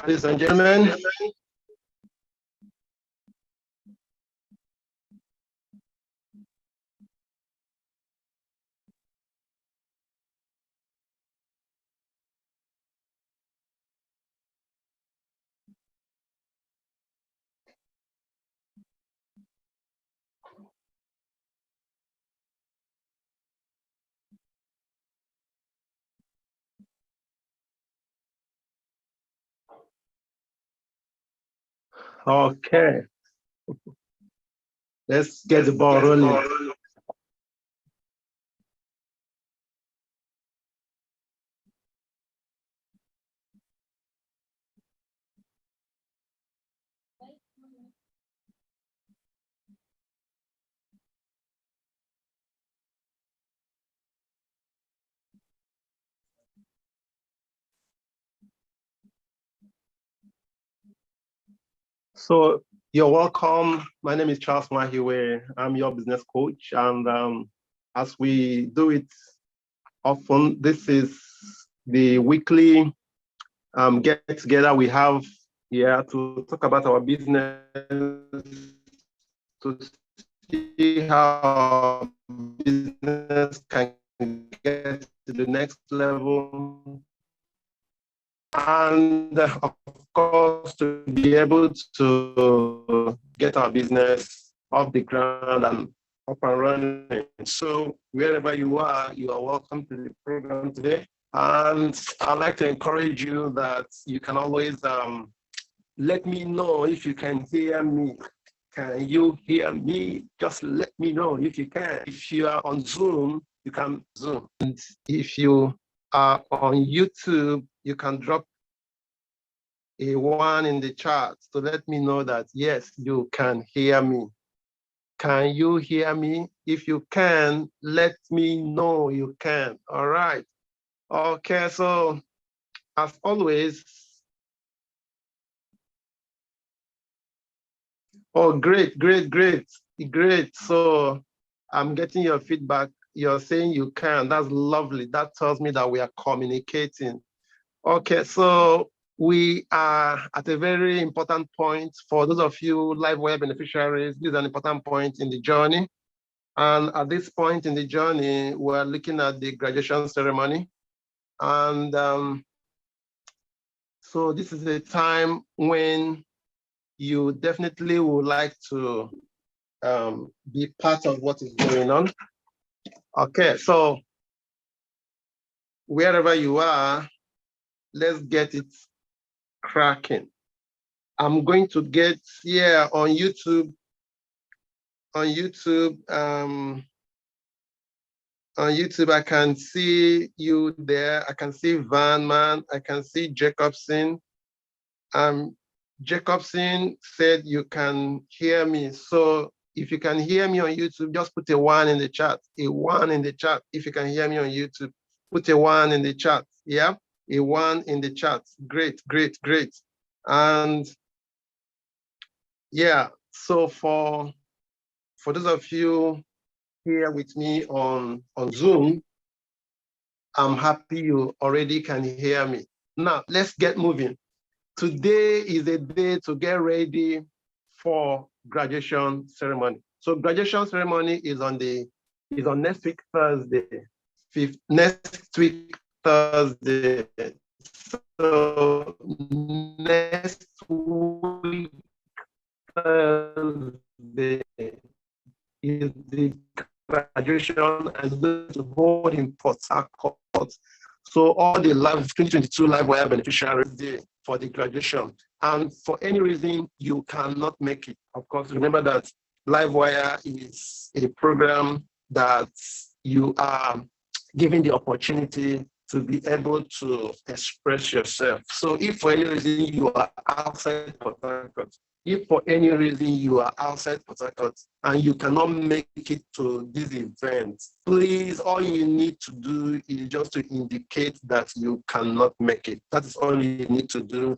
Ladies and gentlemen, okay, let's get the ball rolling. So you're welcome. My name is Charles Mahiwe. I'm your business coach. And as we do it often, this is the weekly get together we have here to talk about our business, to see how business can get to the next level. And of course, to be able to get our business off the ground and up and running. So wherever you are welcome to the program today. And I'd like to encourage you that you can always let me know if you can hear me. Can you hear me? Just let me know if you can. If you are on Zoom, you can Zoom. And if you are on YouTube, you can drop a 1 in the chat to let me know that, yes, you can hear me. Can you hear me? If you can, let me know you can. All right. Okay, so as always, oh, great. So I'm getting your feedback. You're saying you can. That's lovely. That tells me that we are communicating. Okay, so we are at a very important point for those of you LiveWIRE beneficiaries. This is an important point in the journey. And at this point in the journey, we're looking at the graduation ceremony. And so this is a time when you definitely would like to be part of what is going on. Okay, so wherever you are, let's get it cracking. I'm going to get here on YouTube. On YouTube, I can see you there. I can see Van Man. I can see Jacobson. Jacobson said you can hear me. So if you can hear me on YouTube, just put a 1 in the chat. A 1 in the chat. If you can hear me on YouTube, put a 1 in the chat. Yeah, a 1 in the chat. Great. And yeah, so for those of you here with me on Zoom, I'm happy you already can hear me. Now, let's get moving. Today is a day to get ready for graduation ceremony. So graduation ceremony is on next week, Thursday. Next week, Thursday. So next week, Thursday is the graduation and going to hold in Port Harcourt. So all the 2022 LiveWIRE beneficiaries for the graduation. And for any reason you cannot make it, of course, remember that LiveWIRE is a program that you are given the opportunity to be able to express yourself. So if for any reason you are outside Port Harcourt, if for any reason you are outside Port Harcourt and you cannot make it to this event, please, all you need to do is just to indicate that you cannot make it. That is all you need to do.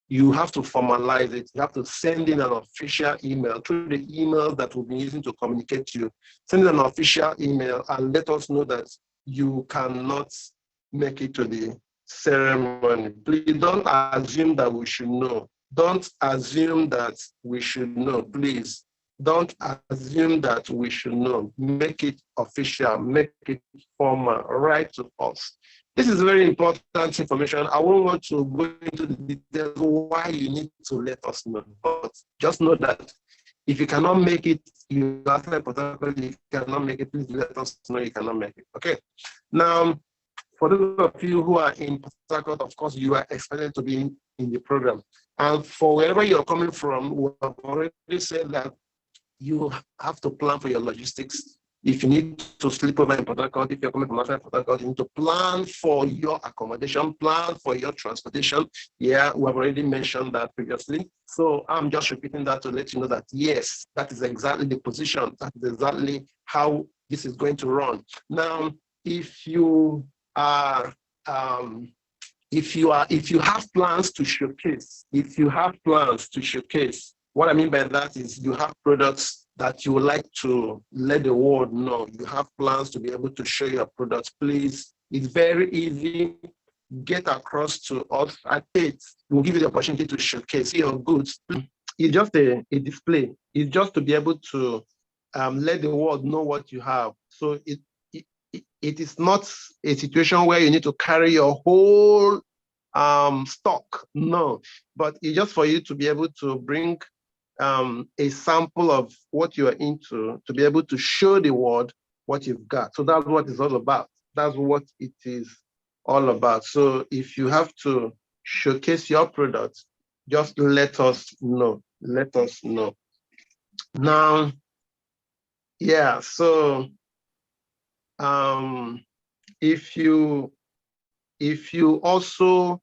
You have to formalize it. You have to send in an official email through the email that we'll be using to communicate to you. Send in an official email and let us know that you cannot make it to the ceremony. Please don't assume that we should know. Don't assume that we should know, please. Don't assume that we should know. Make it official, make it formal, write to us. This is very important information. I won't want to go into the details why you need to let us know, but just know that if you cannot make it, you have a protocol, you cannot make it, please let us know you cannot make it. Okay. Now, for those of you who are in Port Harcourt, of course, you are expected to be in the program. And for wherever you're coming from, we have already said that you have to plan for your logistics. If you need to sleep over in Port Harcourt, if you're coming from outside Port Harcourt, you need to plan for your accommodation, plan for your transportation. Yeah, we have already mentioned that previously. So I'm just repeating that to let you know that, yes, that is exactly the position. That is exactly how this is going to run. Now, if you have plans to showcase, what I mean by that is you have products that you would like to let the world know. You have plans to be able to show your products. Please, it's very easy. Get across to us at it. We'll give you the opportunity to showcase your goods. It's just a display. It's just to be able to let the world know what you have. So it is not a situation where you need to carry your whole stock. No, but it's just for you to be able to bring a sample of what you are into, to be able to show the world what you've got. So that's what it's all about. That's what it is all about. So if you have to showcase your products, just let us know. Let us know. Now, yeah, so if you also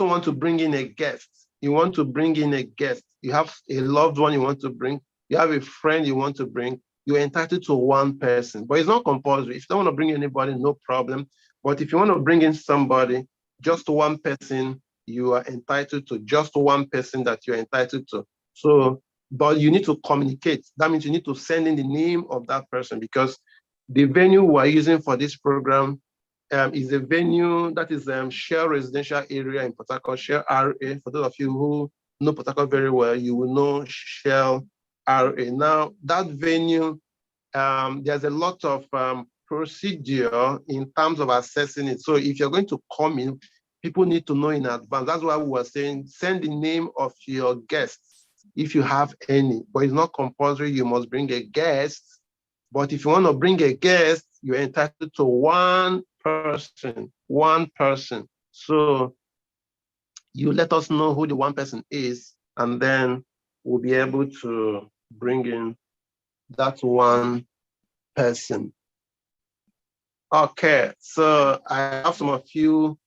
want to bring in a guest, you have a loved one you want to bring, you have a friend you want to bring, you're entitled to one person, but it's not compulsory. If you don't want to bring anybody, no problem. But if you want to bring in somebody, just one person, you are entitled to just one person that you're entitled to. So, but you need to communicate. That means you need to send in the name of that person, because the venue we're using for this program is a venue that is Shell Residential Area in Port Harcourt, Shell RA. For those of you who know Port Harcourt very well, you will know Shell RA. Now, that venue, there's a lot of procedure in terms of assessing it. So if you're going to come in, people need to know in advance. That's why we were saying, send the name of your guests if you have any, but it's not compulsory you must bring a guest. But if you want to bring a guest, you're entitled to one person. So you let us know who the one person is, and then we'll be able to bring in that one person. Okay, so I have some of you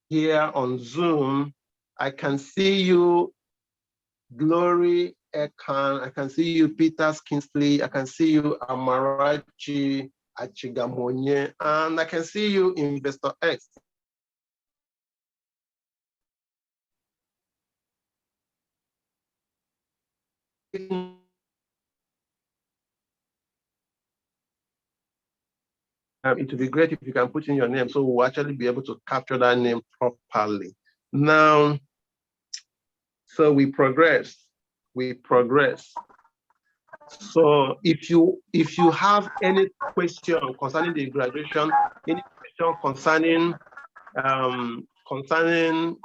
here on Zoom. I can see you, Glory Ekan. I can see you, Peter Kingsley. I can see you, Amarachi Achigamonye. And I can see you, Investor X. It would be great if you can put in your name, so we'll actually be able to capture that name properly. Now, so we progress. So if you have any question concerning the graduation, any question concerning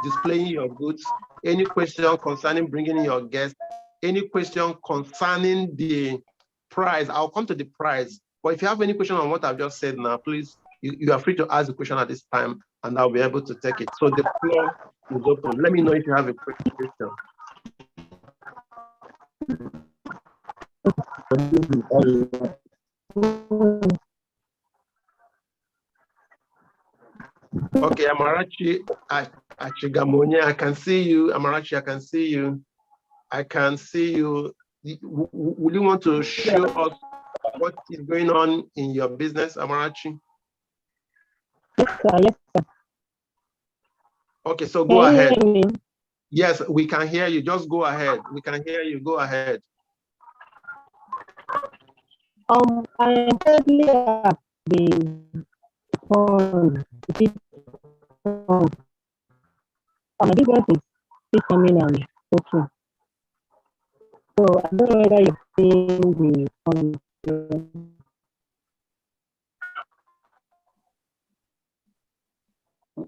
displaying your goods, any question concerning bringing in your guests, any question concerning the prize, I'll come to the prize. But if you have any question on what I've just said now, please, you are free to ask the question at this time, and I'll be able to take it. So the floor is open. Let me know if you have a question. Okay, Amarachi Achigamonye, I can see you. Amarachi, I can see you. Would you want to show us what is going on in your business, Amarachi? Yes, sir. Yes, sir. Okay, so go ahead. Yes, we can hear you. Just go ahead. We can hear you. Go ahead. I am currently at the phone. Oh, my business is still coming and okay. So I don't know whether you've seen the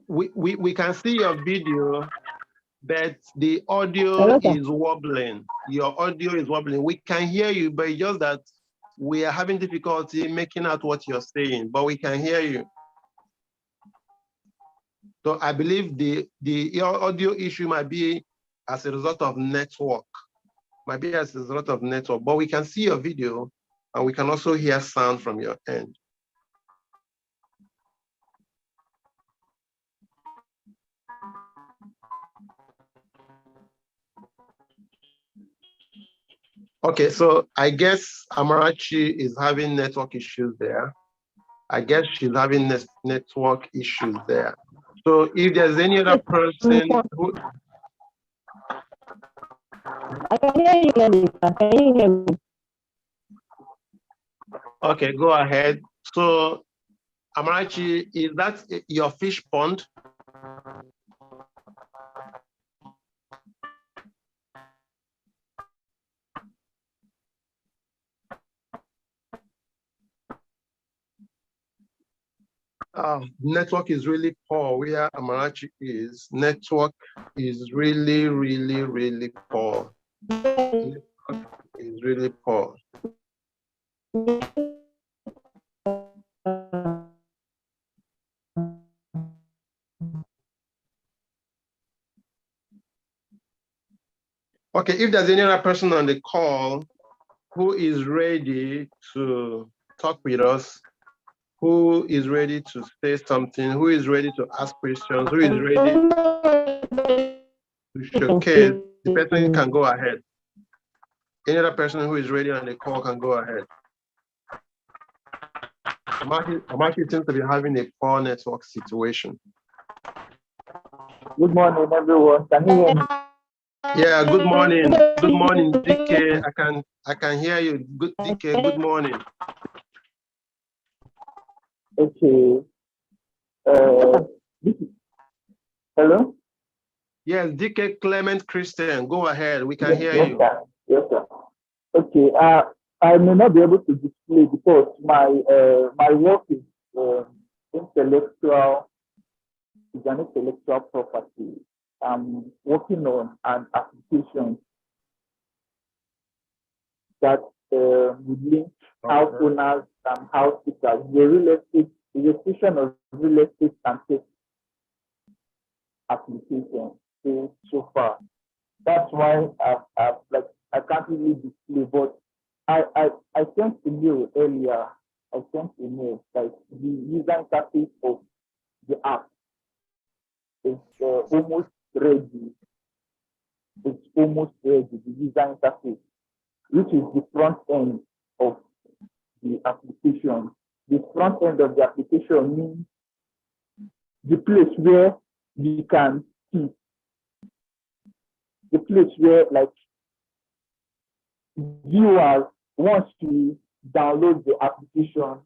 We can see your video, but the audio Hello, sir. is wobbling. Your audio is wobbling. We can hear you, but it's just that we are having difficulty making out what you're saying, but we can hear you. So I believe your audio issue might be as a result of network. Might be as a result of network, but we can see your video and we can also hear sound from your end. Okay, so I guess Amarachi is having network issues there. I guess she's having network issues there. So if there's any other person who... I can hear you clearly, sir. Can you hear me? Okay, go ahead. So Amarachi, is that your fish pond? Network is really poor where Amarachi is. Network is really, really, really poor. Network is really poor. Okay, if there's any other person on the call who is ready to talk with us, who is ready to say something, who is ready to ask questions, who is ready to showcase, the person can go ahead. Any other person who is ready on the call can go ahead. Amaki seems to be having a poor network situation. Good morning, everyone. Can you hear me? Yeah, good morning. Good morning, DK. I can hear you. Good DK, good morning. Okay. Hello? Yes, DK Clement Christian. Go ahead. We can hear yes, you. Sir. Yes, sir. Okay. I may not be able to display because my work is intellectual. It's an intellectual property. I'm working on an application that would link house owners and house seekers. The real estate, the restriction of real estate and tech application so far. That's why I can't really display, but I sent a mail earlier. I sent a mail like the user interface of the app is almost ready. It's almost ready, the user interface, which is the front end of the application. The front end of the application means the place where we can see, the place where like viewers, once you download the application,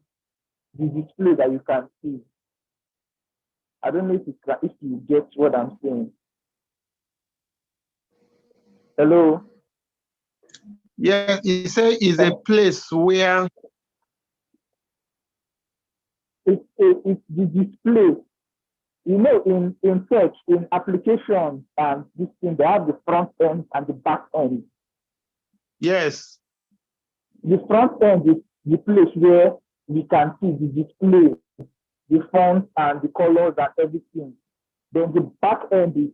the display that you can see. I don't know if you get what I'm saying. Hello? Yeah, you say it's a place where it's the display. You know, in search, in applications and this thing, they have the front end and the back end. Yes. The front end is the place where we can see the display, the fonts and the colors and everything. Then the back end is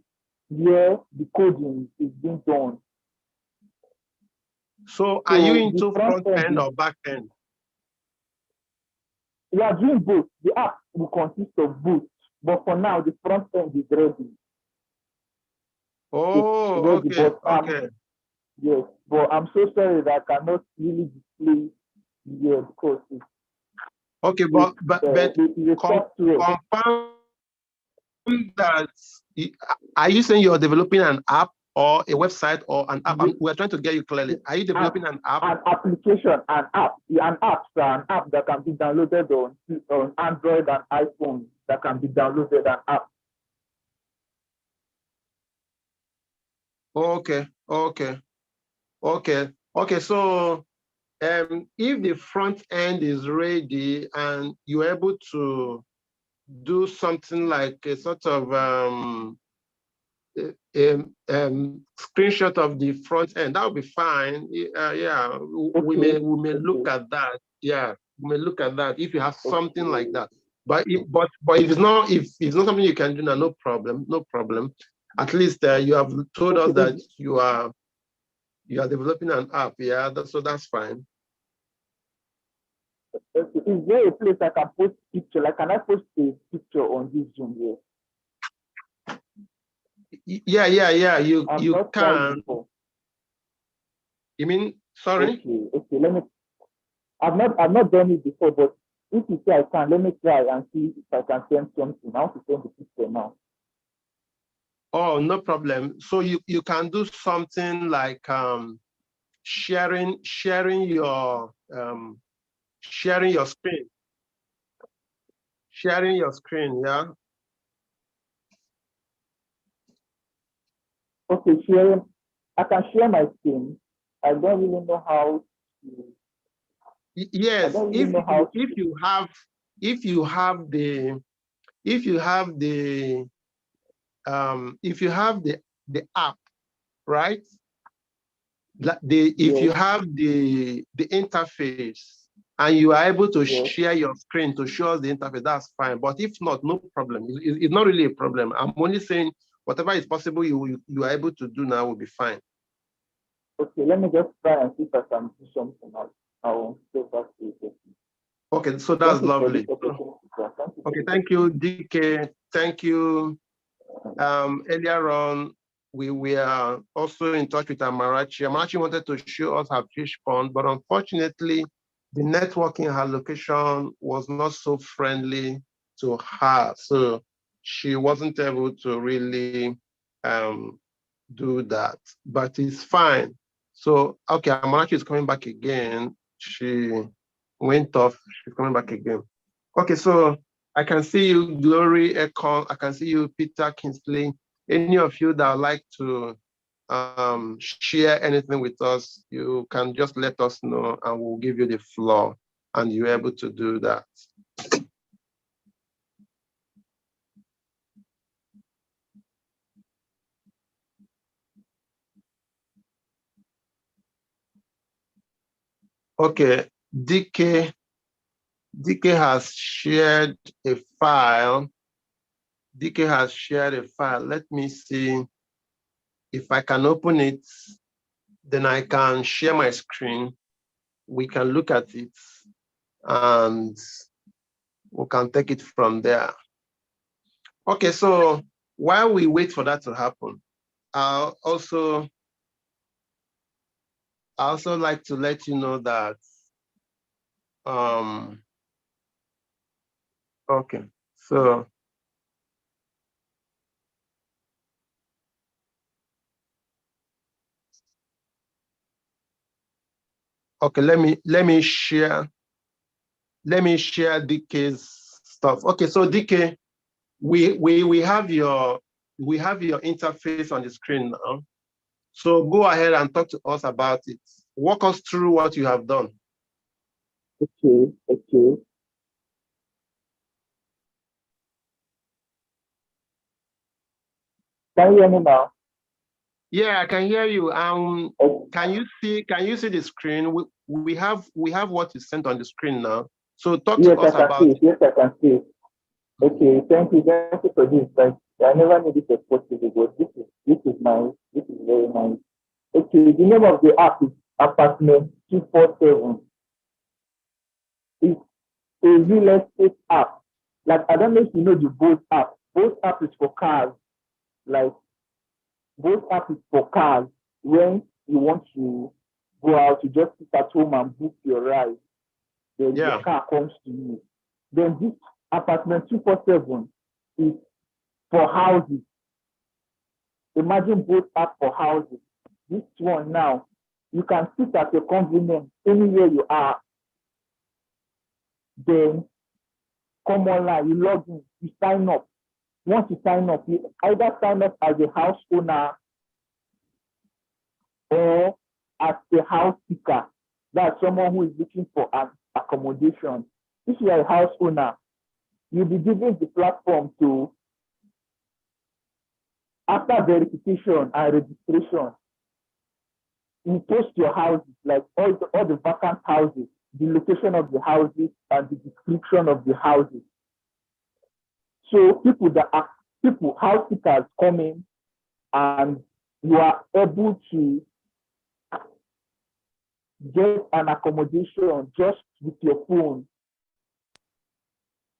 where the coding is being done. So are you into front end or back end? We are doing both. The app will consist of both. But for now, the front end is ready. Oh, ready, okay, okay. Yes, but I'm so sorry that I cannot really display here because it's... Okay, but confirm that, are you saying you're developing an app or a website or an app? We're trying to get you clearly. Are you developing an app? An application, an app that can be downloaded on Android and iPhone that can be downloaded, an app. Okay, okay, okay, okay. So if the front end is ready and you're able to do something like a sort of screenshot of the front end, that would be fine. Yeah, we may look at that. Yeah, we may look at that if you have something like that. But if it's not something you can do now, no problem, no problem. At least you have told us that you are developing an app. Yeah, so that's fine. Is there a place I can post picture? Like, can I post a picture on this Zoom here? Yeah. You can. You mean, sorry? Okay. I've not done it before, but if you say I can, let me try and see if I can send something. I want to send the picture now. Oh, no problem. So you can do something like sharing your screen. Sharing your screen, yeah. Okay, sharing. I can share my screen. I don't really know how to. Yes, if you have the app, right? If you have the interface and you are able to share your screen to show us the interface, that's fine. But if not, no problem. It's not really a problem. I'm only saying whatever is possible you are able to do now will be fine. Okay, let me just try and see if I can do something else. I'll go back to it. Okay, so that's lovely. Okay, thank you, DK. Thank you. Earlier on, we were also in touch with Amarachi. Amarachi wanted to show us her fish pond, but unfortunately, the network in her location was not so friendly to her. So she wasn't able to really do that, but it's fine. So, okay, Amarachi is coming back again. She went off, she's coming back again. Okay, so I can see you, Glory Econ. I can see you, Peter Kingsley. Any of you that would like to share anything with us, you can just let us know and we'll give you the floor and you're able to do that. Okay, DK has shared a file. DK has shared a file. Let me see if I can open it. Then I can share my screen. We can look at it and we can take it from there. Okay, so while we wait for that to happen, I also like to let you know that okay, so okay, let me share DK's stuff. Okay, so DK, we have your interface on the screen now. So go ahead and talk to us about it. Walk us through what you have done. Okay. Can you hear me now? Yeah, I can hear you. Can you see the screen? We have what is sent on the screen now. So talk to us about it. Yes, I can see it. Okay, thank you for this. Like, I never knew this was possible, but this is nice. This is very nice. Okay, the name of the app is Apartment 247. It's a real estate app. Like, I don't know if you know the Boat app. Boat app is for cars. Like, Boat app is for cars. When you want to go out, you just sit at home and book your ride. Then the car comes to you. Then this Apartment 247 is for houses. Imagine Boat app for houses. This one now, you can sit at your convenience anywhere you are. Then come online, you log in, you sign up. Once you sign up, you either sign up as a house owner or as a house seeker, that's someone who is looking for an accommodation. If you are a house owner, you'll be given the platform to, after verification and registration, you post your houses, like all the vacant houses, the location of the houses, and the description of the houses. So house seekers come in, and you are able to get an accommodation just with your phone.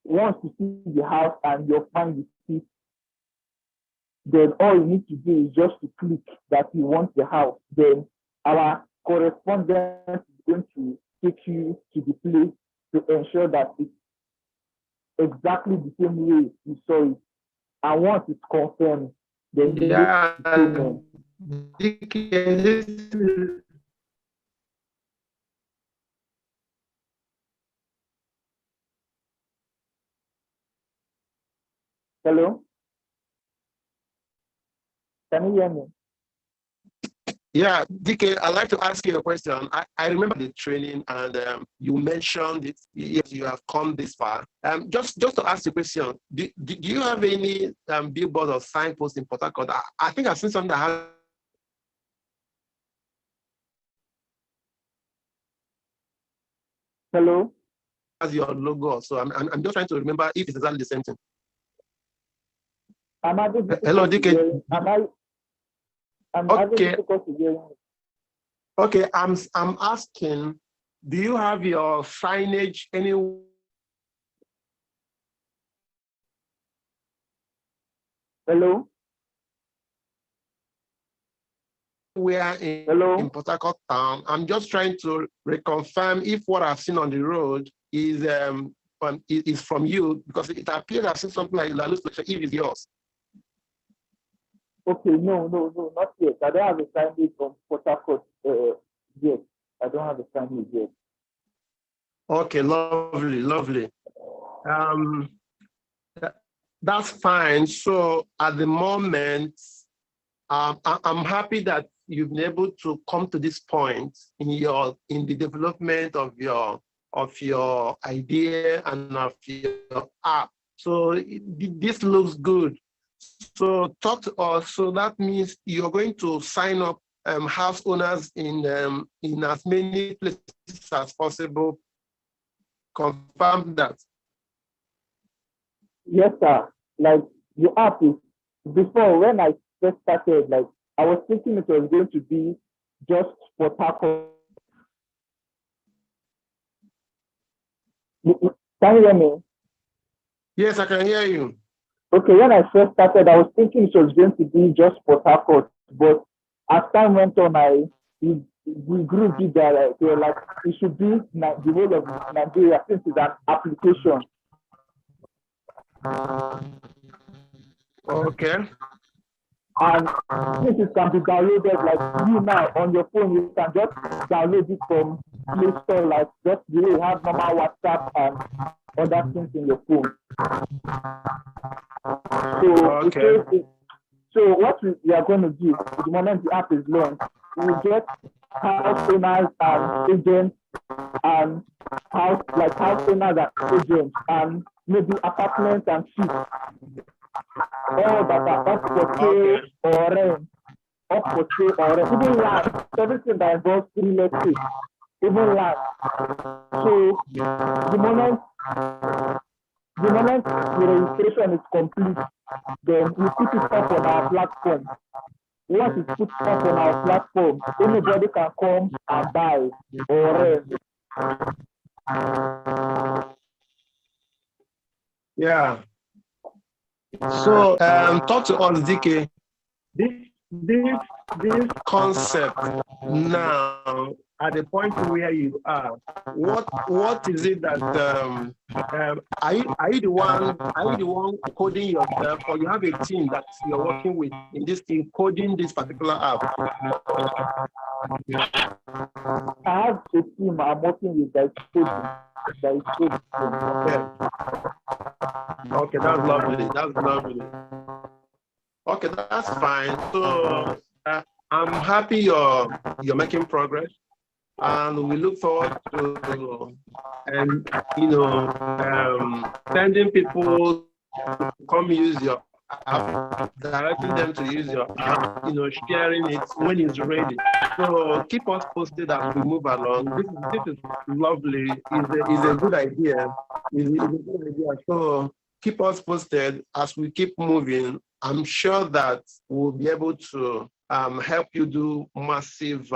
Once you see the house and you're fine with it, then all you need to do is just to click that you want the house. Then our correspondent is going to take you to the place to ensure that it's exactly the same way you saw it. And once it's confirmed, then you make the payment. Hello? Can you hear me? Yeah, DK, I'd like to ask you a question. I remember the training, and you mentioned it. Yes, you have come this far. Just to ask the question, do you have any billboard or signpost in Port Harcourt? I think I've seen something that has your logo. So I'm just trying to remember if it's exactly the same thing. Hello, DK. Okay, I'm asking, do you have your signage anywhere? Hello? Where in Port Harcourt town? I'm just trying to reconfirm if what I've seen on the road is from you, because it appears I've seen something like that looks like if it's yours. Okay, no, not yet. I don't have a signage from Port Harcourt yet. I don't have a signage yet. Okay, lovely. That's fine. So at the moment, I'm happy that you've been able to come to this point in the development of your idea and of your app. So this looks good. So talk to us. So that means you're going to sign up house owners in as many places as possible. Confirm that. Yes, sir. Like the app is, before when I first started, like I was thinking it was going to be just for taco. Can you hear me? Yes, I can hear you. Okay, when I first started, I was thinking it was going to be just for taco, but as time went on, we grew bigger. Like it should be the whole of Nigeria, since it's an application. Okay. And since it can be downloaded, like you now on your phone, you can just download it from Play Store, like just the way you have normal WhatsApp and other things in your phone. So what we are going to do, the moment the app is launched, we get house owners and agents, and house owners and agents, and maybe apartments and sheets, all that are up for sale or rent, even land, everything that involves real estate, even land. So the moment the registration is complete, then we put it up on our platform. Once it's put up on our platform, anybody can come and buy or rent. Yeah. So talk to us, DK. This concept now, at the point where you are, what is it that are you the one coding yourself, or you have a team that you're working with in this team coding this particular app? I have a team I'm working with that is coding. Okay, that's lovely. Okay, that's fine. So I'm happy you're making progress, and we look forward to sending people to come use your app, directing them to use your app, sharing it when it's ready. So keep us posted as we move along. This is lovely. Is a good idea. Is a good idea. So keep us posted as we keep moving. I'm sure that we'll be able to help you do massive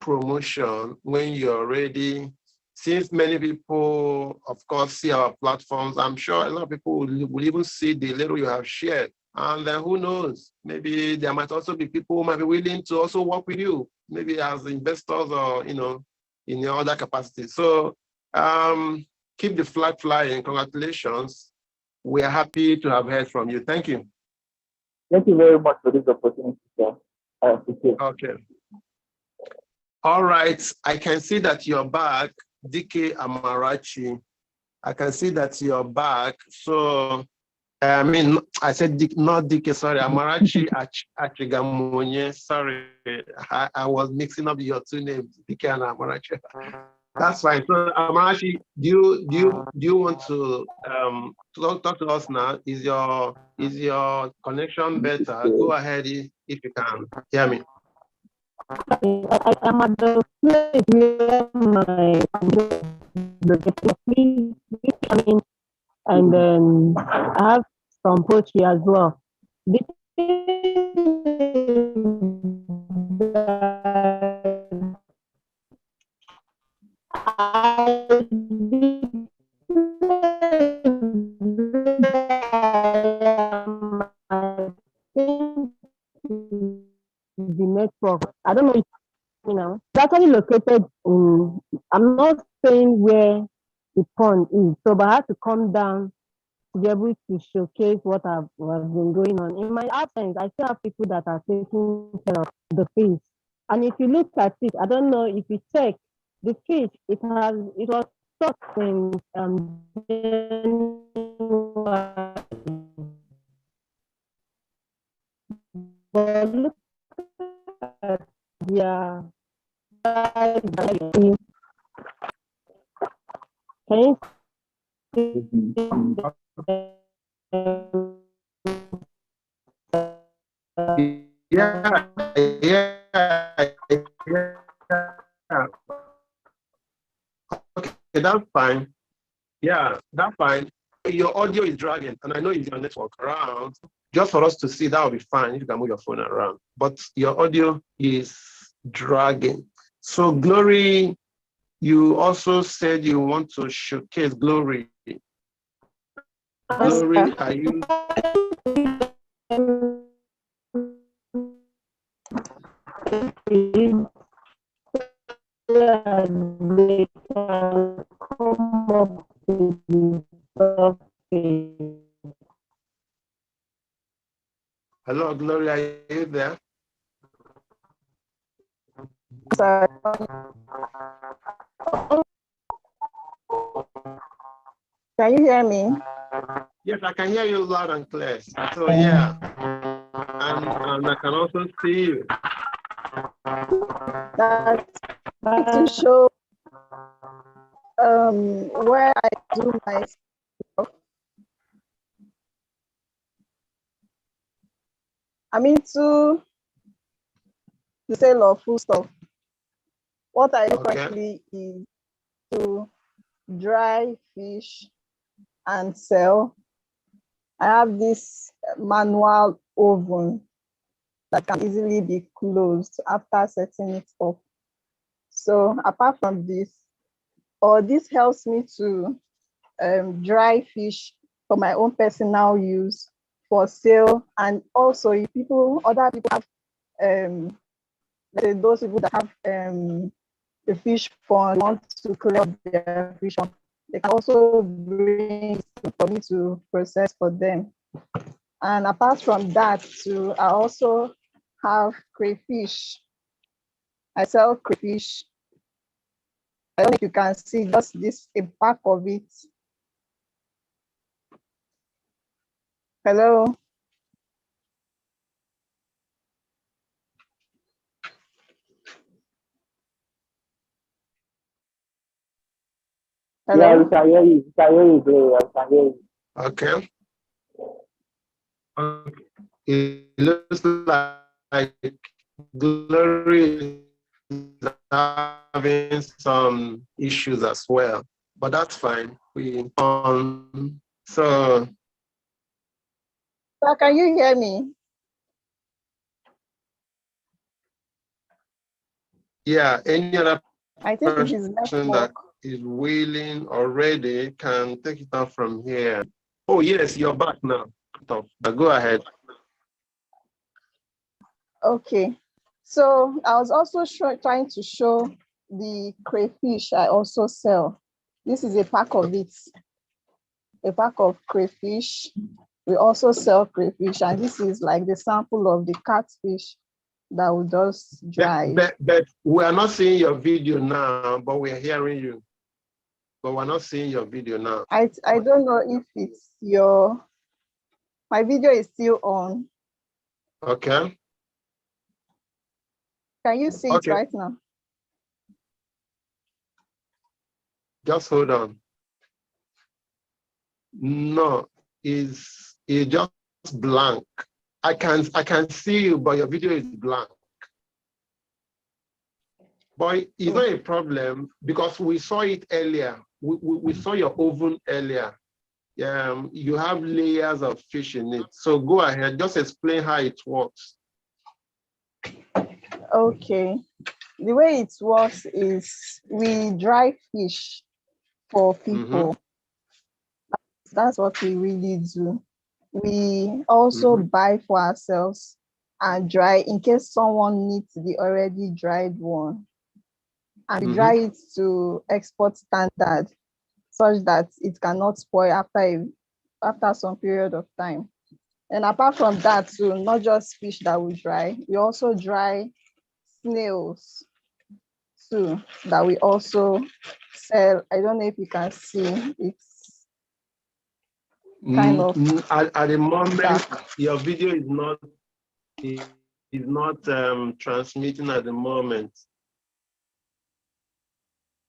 promotion when you're ready. Since many people, of course, see our platforms, I'm sure a lot of people will even see the little you have shared. And then who knows, maybe there might also be people who might be willing to also work with you, maybe as investors or, in your other capacity. So keep the flag flying. Congratulations. We are happy to have heard from you. Thank you. Thank you very much for this opportunity, sir. I appreciate it. Okay. All right. I can see that you're back, DK Amarachi. I can see that you're back. So, I said not DK, sorry, Amarachi Achigamonye. Sorry, I was mixing up your two names, DK and Amarachi. That's fine. So, Amarachi, do you want to talk to us now? Is your connection better? Go ahead if you can hear me. I'm at the place where and then I have some poetry as well. The network. I don't know if it's actually located in, I'm not saying where the pond is, so but I have to come down to be able to showcase what has been going on. In my absence, I still have people that are taking care of the fish. And if you look at it, I don't know if you check the fish, it was stocked in but look at their can you Yeah. Okay, that's fine. Yeah, that's fine. Your audio is dragging, and I know it's your network around. Just for us to see, that will be fine if you can move your phone around. But your audio is dragging. So, Glory, you also said you want to showcase Glory. Glory, are you? Hello, Glory, are you there? Sorry. Can you hear me? Yes, I can hear you loud and clear. So yeah, and I can also see you. That's to show where I do my stuff. I'm into the sale of food stuff. What I do currently is to dry fish and sell. I have this manual oven that can easily be closed after setting it up. So apart from this, this helps me to dry fish for my own personal use for sale, and also if other people have let's say those people that have the fish pond want to clear up their fish pond, they can also bring it for me to process for them. And apart from that too, I also have crayfish. I sell crayfish. I don't know if you can see just this a pack of it. Hello. Yeah, we Hello? can hear you. We can hear you, Gloria. We can hear you. Okay. Okay. It looks like Glory is having some issues as well, but that's fine. We so Sir, can you hear me? yeah, any other I think it is person that network. is willing already can take it out from here. Oh yes, you're back now. Go ahead. Okay. So I was also trying to show the crayfish I also sell. This is a pack of it. A pack of crayfish. We also sell crayfish, and this is like the sample of the catfish that we just dried. But we are not seeing your video now, but we are hearing you. But we're not seeing your video now. I don't know if it's my video is still on. Okay. Can you see it right now? Just hold on. No, it's just blank. I can see you, but your video is blank. But it's not a problem because we saw it earlier. We saw your oven earlier. You have layers of fish in it. So go ahead, just explain how it works. Okay. The way it works is we dry fish for people. That's what we really do. We also buy for ourselves and dry in case someone needs the already dried one. And we dry it to export standard such that it cannot spoil after some period of time. And apart from that, too, not just fish that we dry, we also dry snails too that we also sell. I don't know if you can see, it's kind of at the moment dark. your video is not transmitting at the moment.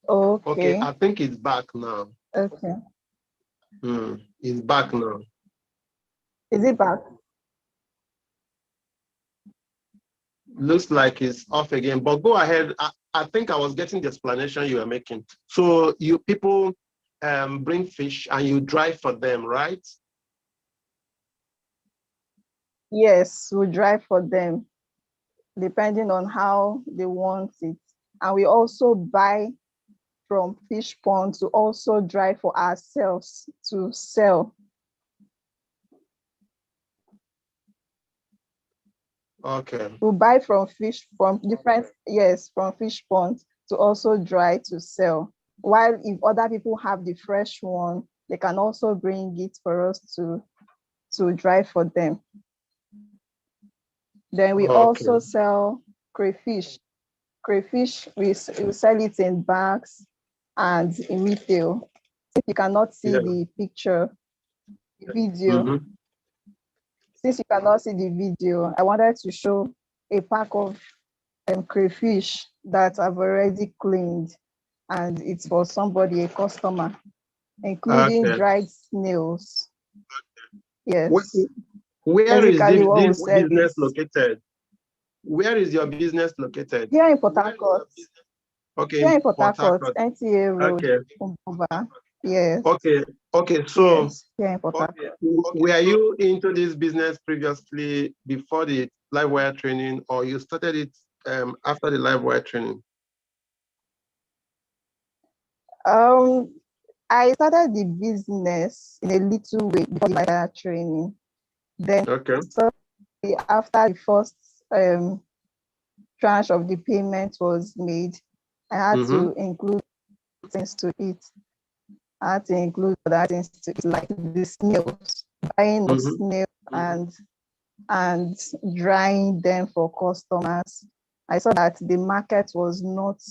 Okay, I think it's back now. Okay. It's back now. Is it back? Looks like it's off again, but go ahead. I think I was getting the explanation you were making. So you people bring fish and you dry for them, right? Yes, we dry for them depending on how they want it. And we also buy from fish pond to also dry for ourselves to sell. Okay. We buy from fish from fish ponds to also dry to sell. While if other people have the fresh one, they can also bring it for us to dry for them. Then we also sell crayfish. Crayfish, we sell it in bags and in retail. If you cannot see the picture, the video, since you cannot see the video, I wanted to show a pack of crayfish that I've already cleaned, and it's for somebody, a customer, including dried snails. Yes. Where is this business located? Where is your business located? Here in Port Harcourt. Okay. Here in Port Harcourt, NTA Road. Okay. Yes. Okay. So, yes, here in Port Harcourt. Were you into this business previously before the LiveWIRE training, or you started it after the LiveWIRE training? I started the business in a little way before the LiveWIRE training. Then, after the first tranche of the payment was made, I had to include things to it. I had to include other things to it, like the snails, buying of snails and drying them for customers. I saw that the market was not,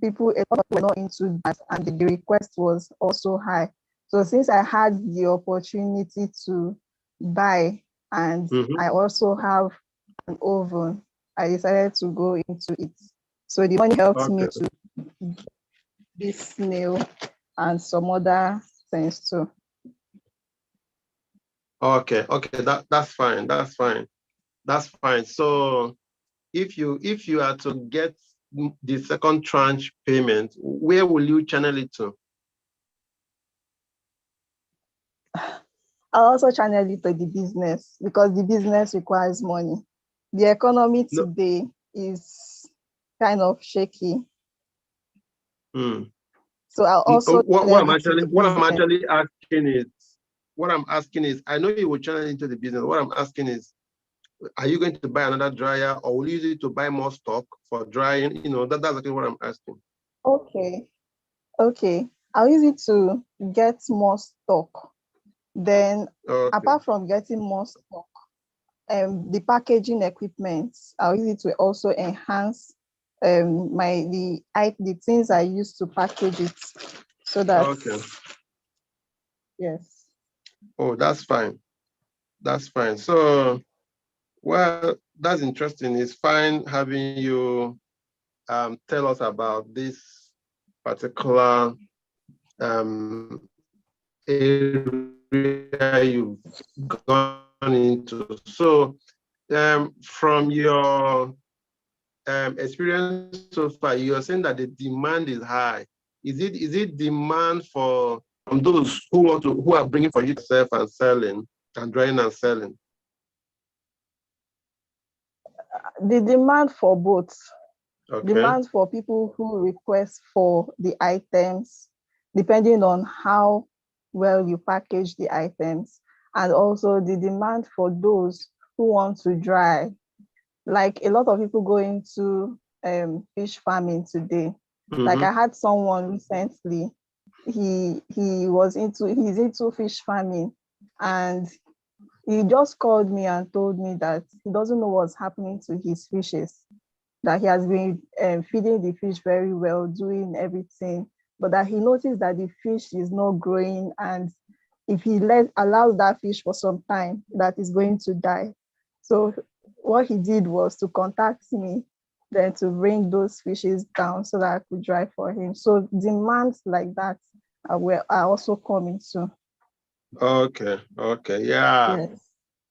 people were not into that, and the request was also high. So since I had the opportunity to buy and I also have an oven, I decided to go into it. So the money helped me to this meal and some other things too. Okay, that's fine. That's fine. That's fine. So if you are to get the second tranche payment, where will you channel it to? I'll also channel it to the business because the business requires money. The economy No. today is kind of shaky. Mm. So I'll also what channel I'm it to actually the what I'm business. actually asking is I know you will channel into the business. What I'm asking is, are you going to buy another dryer, or will you use it to buy more stock for drying? That's exactly what I'm asking. Okay. I'll use it to get more stock. Then Okay. apart from getting more stock, the packaging equipment, I'll use it to also enhance the things I use to package it, so that Okay. yes. Oh, that's fine. That's fine. So, well, that's interesting. It's fine having you tell us about this particular area you've gone into. So, from your experience so far, you're saying that the demand is high. Is it demand from those who are bringing for you to sell and selling and drying and selling? The demand for both. Okay. Demand for people who request for the items, depending on how well you package the items, and also the demand for those who want to dry. Like a lot of people go into fish farming today. Like I had someone recently, he's into fish farming, and he just called me and told me that he doesn't know what's happening to his fishes, that he has been feeding the fish very well, doing everything, but that he noticed that the fish is not growing, and if he allows that fish for some time, that is going to die. So what he did was to contact me, then to bring those fishes down so that I could dry for him. So demands like that are also coming too. Okay, yeah. Yes.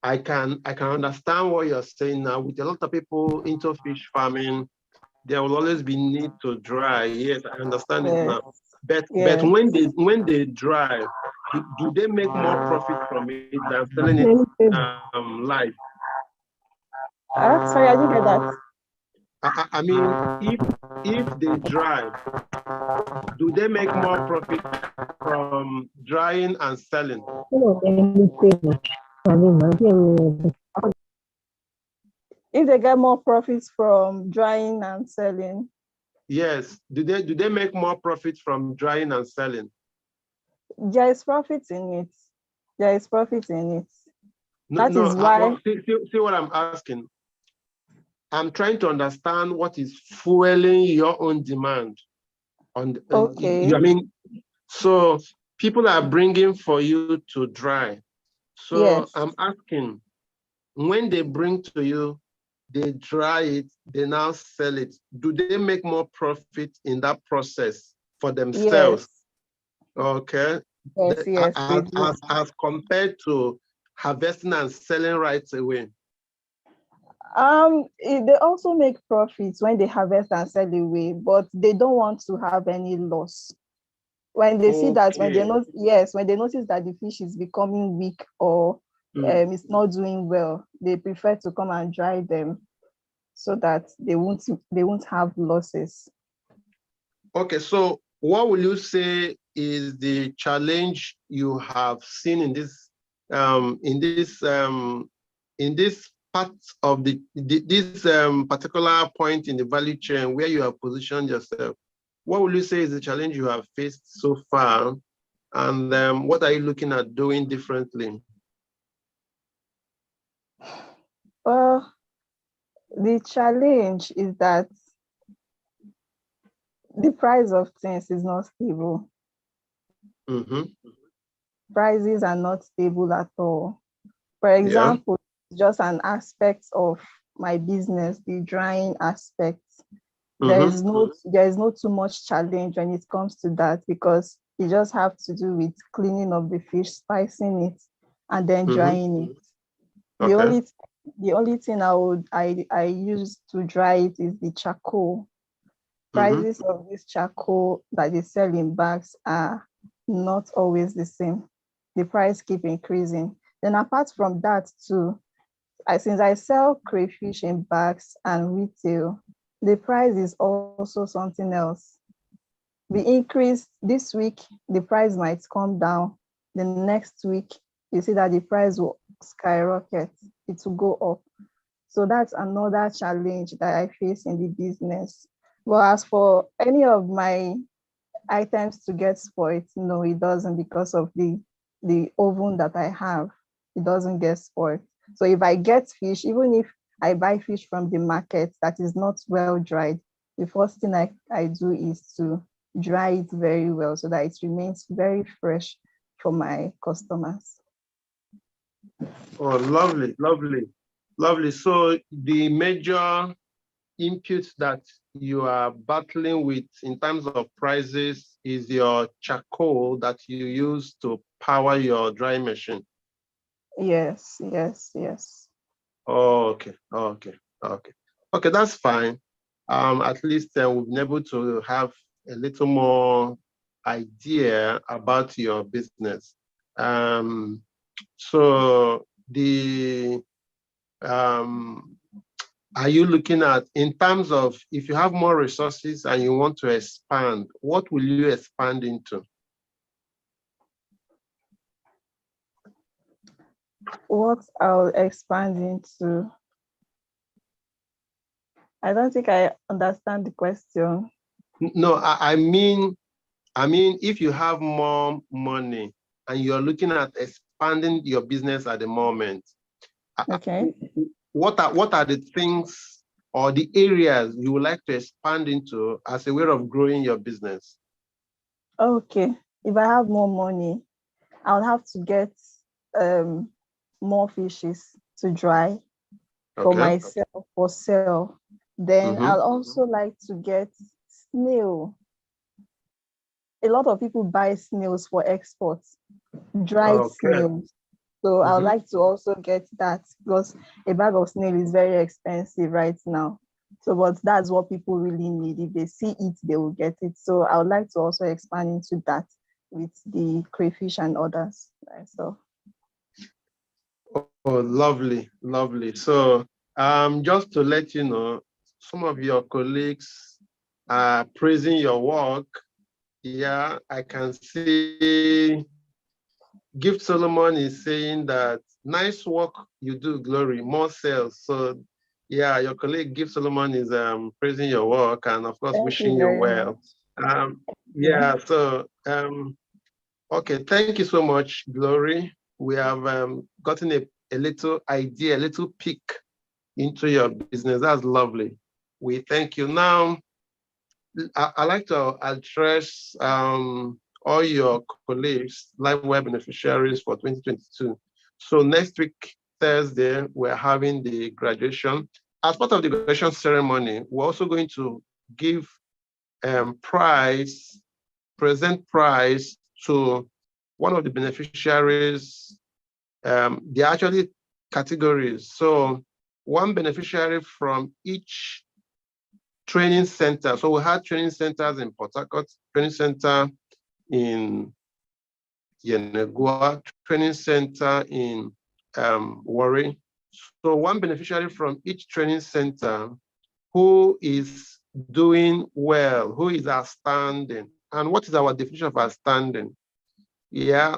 I can understand what you're saying now. With a lot of people into fish farming, there will always be need to dry. Yes, I understand it now. But Yes. when they dry, do they make more profit from it than selling it live? Sorry, I didn't get that. I mean, if they dry, do they make more profit from drying and selling? If they get more profits from drying and selling. Yes. Do they make more profit from drying and selling? There is profit in it. There is profit in it. No, That is why. well, see what I'm asking. I'm trying to understand what is fueling your own demand. Okay. I mean, so people are bringing for you to dry. So Yes. I'm asking, when they bring to you, they dry it, they now sell it. Do they make more profit in that process for themselves? Yes. Okay. Yes, they do. As compared to harvesting and selling right away. They also make profits when they harvest and sell away, but they don't want to have any loss. When they see that, when they notice that the fish is becoming weak or it's not doing well, they prefer to come and dry them so that they won't have losses. Okay, so what will you say is the challenge you have seen in this part of this particular point in the value chain where you have positioned yourself? What will you say is the challenge you have faced so far, and what are you looking at doing differently? Well, the challenge is that the price of things is not stable. Prices are not stable at all. For example, just an aspect of my business, the drying aspect. there is no too much challenge when it comes to that, because you just have to do with cleaning of the fish, spicing it, and then drying it. The only thing I use to dry it is the charcoal. Prices of this charcoal that they sell in bags are not always the same. The price keep increasing. Then apart from that too, since I sell crayfish in bags and retail, the price is also something else. The increase this week, the price might come down. The next week, you see that the price will skyrocket. It will go up. So that's another challenge that I face in the business. But as for any of my items to get spoiled, no, it doesn't, because of the oven that I have. It doesn't get spoiled. So if I get fish, even if I buy fish from the market that is not well dried, the first thing I do is to dry it very well so that it remains very fresh for my customers. Oh, lovely, lovely, lovely. So the major inputs that you are battling with in terms of prices is your charcoal that you use to power your drying machine. Yes. Oh, okay. Okay, that's fine. At least we've been able to have a little more idea about your business. So are you looking at, in terms of, if you have more resources and you want to expand, what will you expand into? What I'll expand into? I don't think I understand the question. No, I mean, if you have more money and you're looking at expanding your business at the moment, okay, what are the things or the areas you would like to expand into as a way of growing your business? Okay, if I have more money, I'll have to get more fishes to dry for myself for sale. Then I'll also like to get snail. A lot of people buy snails for export, dried snails. So I'd like to also get that, because a bag of snail is very expensive right now. So, but that's what people really need. If they see it, they will get it. So I would like to also expand into that with the crayfish and others. So. Oh, lovely, lovely. So just to let you know, some of your colleagues are praising your work. Yeah, I can see Gift Solomon is saying that nice work you do, Glory, more sales. So yeah, your colleague Gift Solomon is praising your work and of course wishing you well. Yeah, so okay, thank you so much, Glory. We have gotten a little idea, a little peek into your business. That's lovely. We thank you. Now, I'd like to address all your colleagues, LiveWIRE beneficiaries for 2022. So next week, Thursday, we're having the graduation. As part of the graduation ceremony, we're also going to give present prize to one of the beneficiaries. They're actually categories. So one beneficiary from each training center. So we had training centers in Port Harcourt, training center in Yenegua, training center in Warri. So one beneficiary from each training center who is doing well, who is outstanding. And what is our definition of outstanding? Yeah,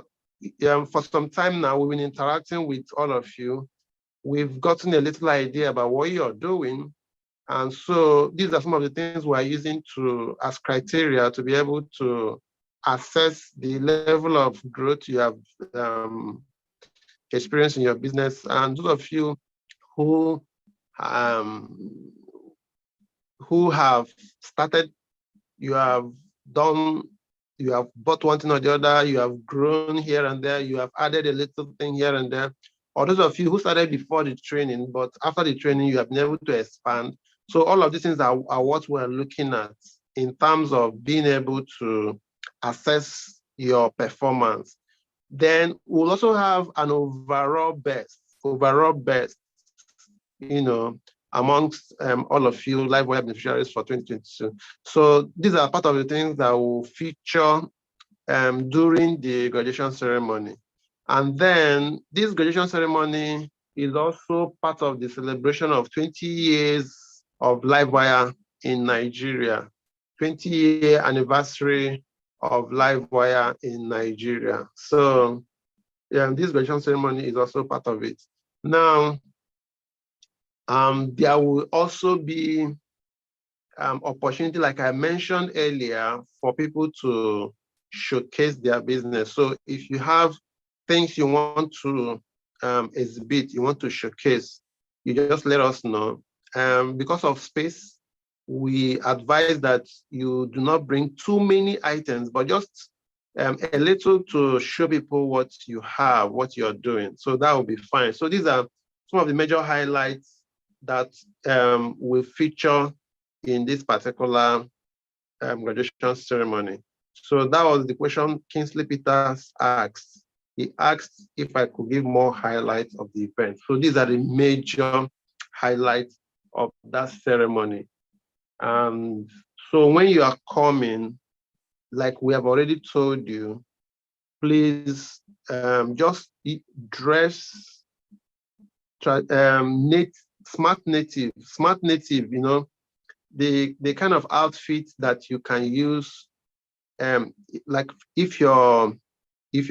for some time now, we've been interacting with all of you. We've gotten a little idea about what you're doing. And so these are some of the things we're using as criteria to be able to assess the level of growth you have experienced in your business. And those of you who have started, you have bought one thing or the other, you have grown here and there, you have added a little thing here and there. Or those of you who started before the training, but after the training, you have been able to expand. So all of these things are what we're looking at in terms of being able to assess your performance. Then we'll also have an overall best, you know, amongst all of you LiveWIRE beneficiaries for 2022. So these are part of the things that will feature during the graduation ceremony. And then this graduation ceremony is also part of the celebration of 20 years of LiveWIRE in Nigeria, 20-year anniversary of LiveWIRE in Nigeria. So this graduation ceremony is also part of it. Now, there will also be opportunity, like I mentioned earlier, for people to showcase their business. So if you have things you want to exhibit, you want to showcase, you just let us know. Because of space, we advise that you do not bring too many items, but just a little to show people what you have, what you're doing. So that will be fine. So these are some of the major highlights that will feature in this particular graduation ceremony. So that was the question Kingsley Peters asked. He asked if I could give more highlights of the event. So these are the major highlights of that ceremony. And so when you are coming, like we have already told you, please just dress smart native, you know, the kind of outfit that you can use, like if you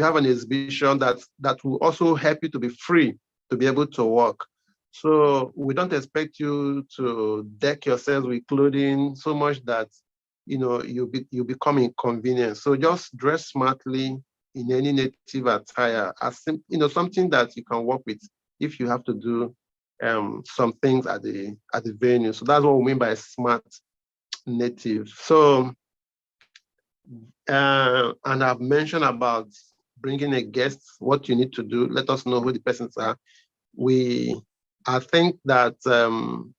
have an exhibition that will also help you to be free to be able to work. So we don't expect you to deck yourselves with clothing so much that you become inconvenient. So just dress smartly in any native attire, something that you can work with if you have to do some things at the venue. So that's what we mean by smart native. So and I've mentioned about bringing a guest, what you need to do. Let us know who the persons are. I think that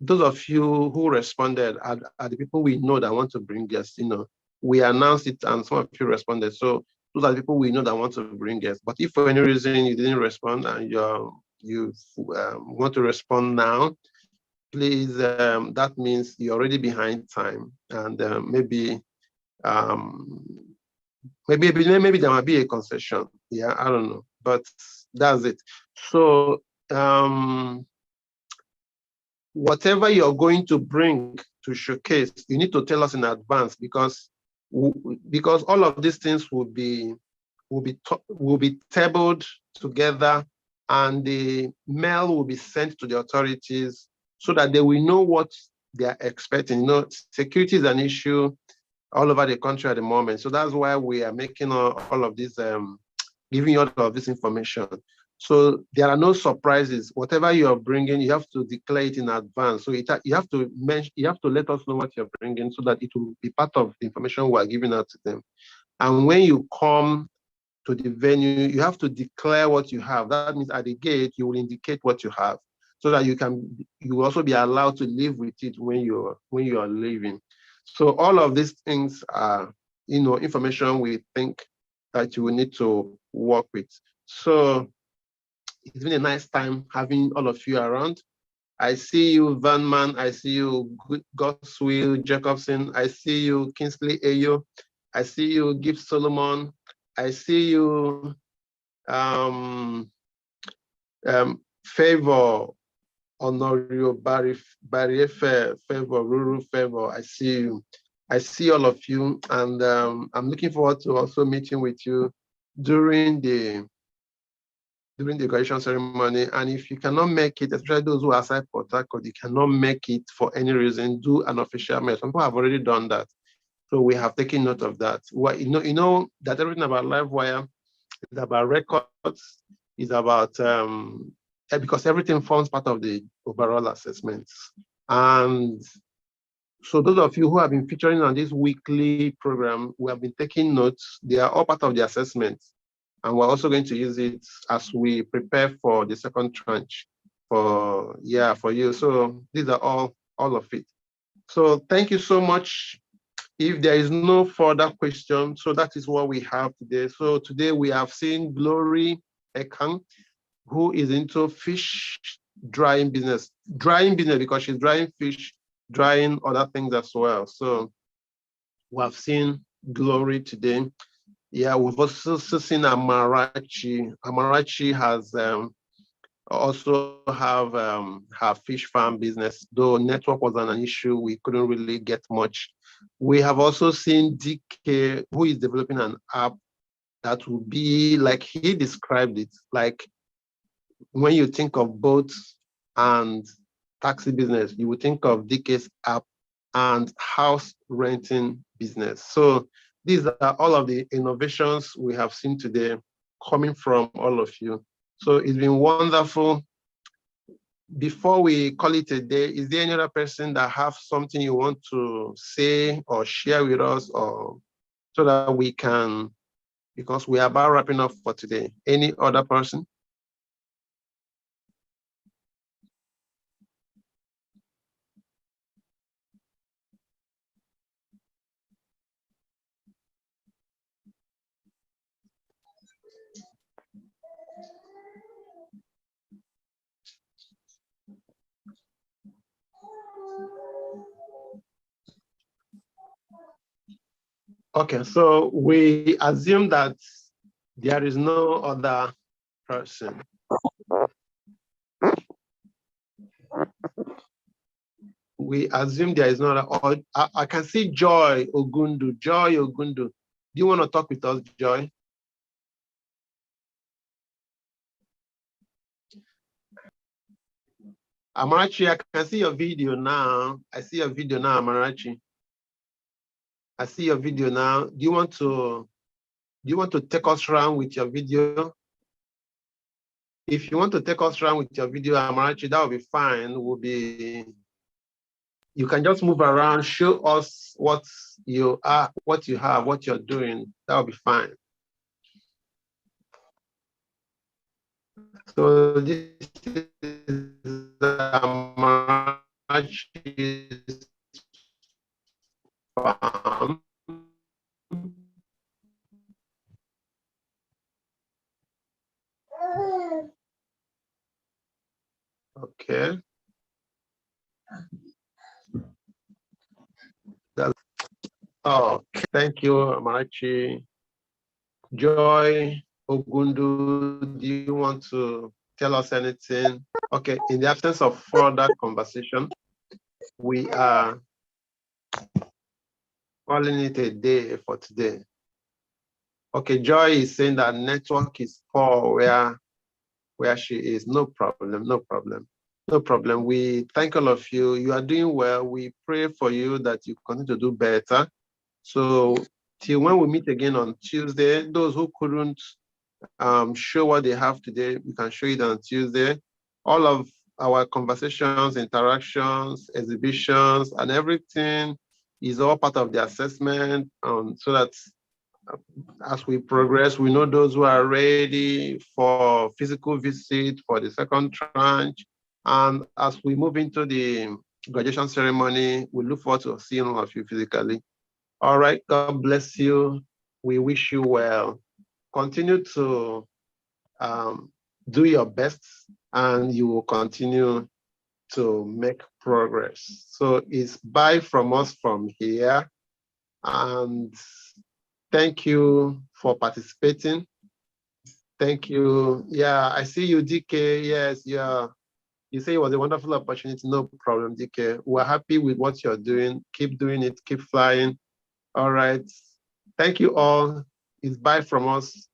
those of you who responded are the people we know that want to bring guests. We announced it and some of you responded. So those are the people we know that want to bring guests. But if for any reason you didn't respond and you want to respond now, please, that means you're already behind time, and maybe there might be a concession. Yeah, I don't know, but that's it. So whatever you're going to bring to showcase, you need to tell us in advance, because all of these things will be tabled together, and the mail will be sent to the authorities so that they will know what they are expecting. Security is an issue all over the country at the moment. So that's why we are making all of this, giving you all of this information. So there are no surprises. Whatever you are bringing, you have to declare it in advance. So you have to let us know what you're bringing so that it will be part of the information we are giving out to them. And when you come to the venue, you have to declare what you have. That means at the gate, you will indicate what you have so that you will also be allowed to live with it when you are leaving. So all of these things are, information we think that you will need to work with. So it's been a nice time having all of you around. I see you, Vanman. I see you, Goswill Jacobson. I see you, Kingsley Ayo. I see you, Gibbs Solomon. I see you, Favor, Honorio Barriefe, Favor, Ruru Favor. I see you. I see all of you, and I'm looking forward to also meeting with you during the graduation ceremony. And if you cannot make it, especially those who are outside Port Harcourt, you cannot make it for any reason, do an official mail. Some people have already done that. So we have taken note of that. Well, you know that everything about LiveWIRE is about records, is about, because everything forms part of the overall assessments. And so those of you who have been featuring on this weekly program, we have been taking notes. They are all part of the assessment. And we're also going to use it as we prepare for the second tranche for you. So these are all of it. So thank you so much. If there is no further question, so that is what we have today. So today we have seen Glory Ekang, who is into fish drying business because she's drying fish, drying other things as well. So we have seen Glory today. Yeah, we've also seen Amarachi. Amarachi has also have her fish farm business. Though network was an issue, we couldn't really get much. We have also seen DK, who is developing an app that will be like he described it, like when you think of boats and taxi business, you would think of DK's app and house renting business. So these are all of the innovations we have seen today coming from all of you. So it's been wonderful. Before we call it a day, is there any other person that have something you want to say or share with us, or so that we can, because we are about wrapping up for today. Any other person? Okay, so we assume that there is no other person. We assume there is no other, or I can see Joy Ogundu. Joy Ogundu. Do you want to talk with us, Joy? Amarachi, I can see your video now. I see your video now, Amarachi. I see your video now. Do you want to take us around with your video? If you want to take us around with your video, Amarachi, that will be fine. You can just move around, show us what you are, what you have, what you're doing. That will be fine. So this is Amarachi's farm. Okay. Okay. Thank you, Amarachi. Joy Ogundu, do you want to tell us anything? Okay, in the absence of further conversation, we are calling it a day for today. Okay, Joy is saying that network is poor where she is. No problem, no problem. No problem. We thank all of you. You are doing well. We pray for you that you continue to do better. So till when we meet again on Tuesday, those who couldn't show what they have today, we can show it on Tuesday. All of our conversations, interactions, exhibitions, and everything is all part of the assessment, so that as we progress, we know those who are ready for physical visit for the second tranche. And as we move into the graduation ceremony, we look forward to seeing all of you physically. All right, God bless you. We wish you well. Continue to do your best, and you will continue to make progress. So it's bye from us from here. And thank you for participating. Thank you. Yeah, I see you, DK. Yes, yeah. You say it was a wonderful opportunity. No problem, DK. We're happy with what you're doing. Keep doing it. Keep flying. All right. Thank you all. It's bye from us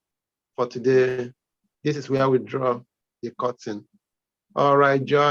for today. This is where we draw the curtain. All right, Joy.